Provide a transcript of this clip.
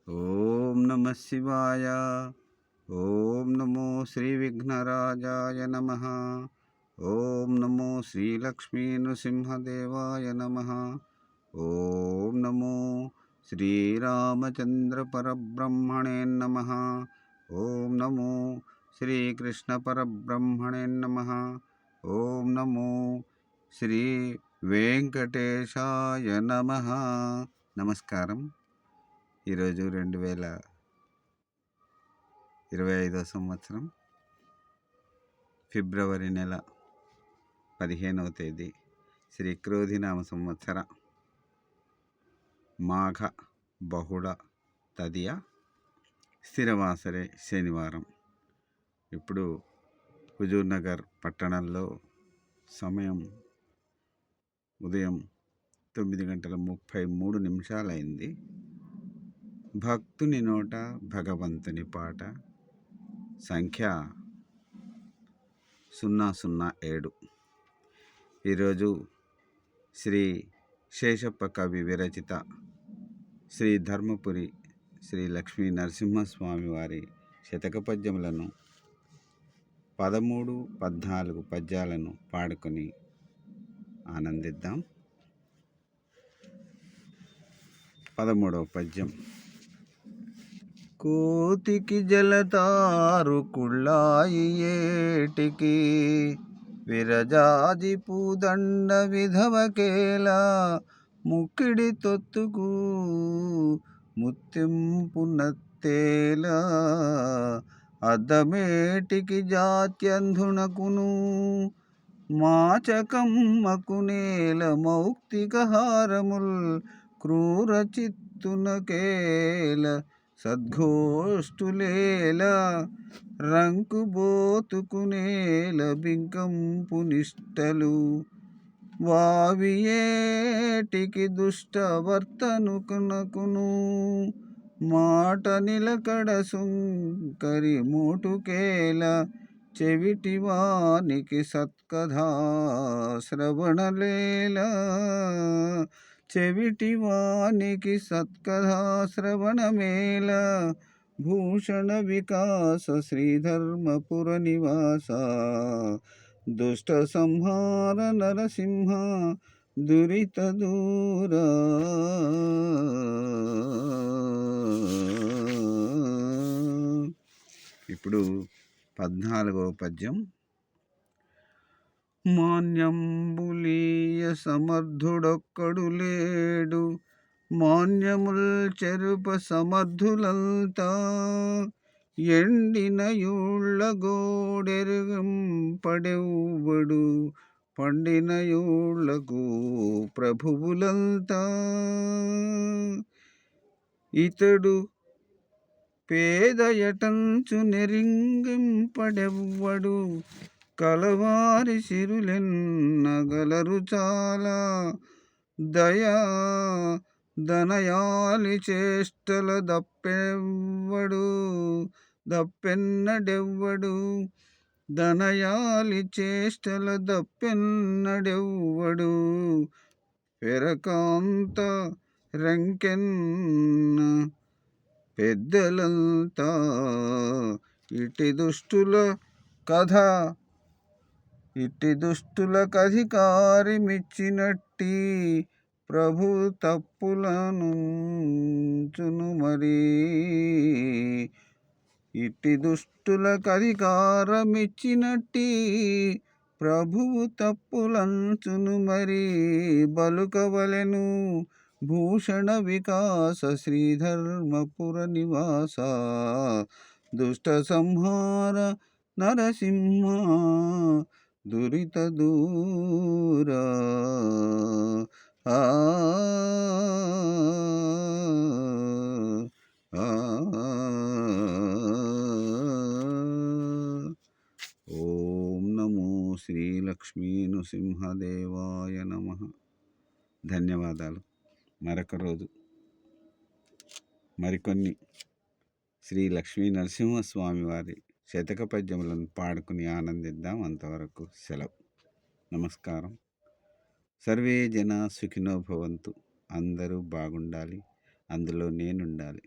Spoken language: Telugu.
ఓం నమ శివాయ. ఓం నమో శ్రీ విఘ్నరాజాయ నమ. ఓం నమో శ్రీలక్ష్మీ నృసింహదేవాయ నమ. ఓం నమో శ్రీరామచంద్ర పరబ్రహ్మణే నమ. ఓం నమో శ్రీకృష్ణ పరబ్రహ్మణే నమ. ఓం నమో శ్రీ వెంకటేశాయ నమ. నమస్కారం. ఈరోజు 2025 సంవత్సరం ఫిబ్రవరి నెల 15వ తేదీ శ్రీ క్రోధినామ సంవత్సర మాఘ బహుళ తదియ స్థిరవాసరే శనివారం. ఇప్పుడు హుజూర్నగర్ పట్టణంలో సమయం ఉదయం 9:33 అయింది. భక్తుని నోట భగవంతుని పాట సంఖ్య 007. ఈరోజు శ్రీ శేషప్ప కవి విరచిత శ్రీ ధర్మపురి శ్రీ లక్ష్మీ నరసింహస్వామి వారి శతక పద్యములను 13, 14 పద్యాలను పాడుకొని ఆనందిద్దాం. 13వ పద్యం. కోతికి జలతారు కుళ్ళాయి ఏటికి, విరజాజి పూదండ విధవకేలా, ముక్కిడి తొత్తుకు ముత్తింపునత్తేలా, అద్దమేటికి జాత్యంధునకును మాచకమ్మకునేల, మౌక్తికహారముల్ క్రూర చిత్తునకేల, సద్ఘోష్ఠులేల, రంకుబోతుకునేల, బింకంపు నిష్టలు, వావియేటికి దుష్టవర్తనుకునకును మాట నిలకడ సుంకరి మోటుకేల, చెవిటివానికి సత్కథా శ్రవణలేలా, చెవిటివానికి సత్కథా శ్రవణమేల, భూషణ వికాస శ్రీధర్మపుర నివాస, దుష్ట సంహార నరసింహ దురిత దూర. ఇప్పుడు 14వ పద్యం. మాన్యంబులీయ సమర్థుడొక్కడు లేడు, మాన్యముల్ చెరుప సమర్థులంతా, ఎండిన యూళ్ళ గోడెరుగంపడెవ్వడు, పండిన యూళ్ళకు ప్రభువులంతా, ఇతడు పేదయటంచు నెరింగింపడెవ్వడు, కలవారి సిరులెన్నగలరు చాలా, దయా దనయాలి చేష్టల దప్పెన్నడెవ్వడు, దనయాలి చేష్టల దప్పెన్నడెవ్వడు, పెరకాంత రంకెన్న పెద్దలంతా, ఇట్టి దుష్టులకధికారి మిచ్చినట్టి, ప్రభు తప్పులనుంచును మరి, ఇట్టి దుష్టులకధికారమిచ్చినట్టి, ప్రభువు తప్పులంచును మరి, బలుకవలెను భూషణ వికాస శ్రీధర్మపుర నివాస, దుష్ట సంహార నరసింహ దురిత దూర. ఓం నమో శ్రీలక్ష్మీ నృసింహదేవాయ నమ. ధన్యవాదాలు. మరొక రోజు మరికొన్ని శ్రీ లక్ష్మీ నరసింహస్వామి వారి శతక పద్యములను పాడుకుని ఆనందిద్దాం. అంతవరకు సెలవు. నమస్కారం. సర్వే జన సుఖినో భవంతు. అందరూ బాగుండాలి, అందులో నేనుండాలి.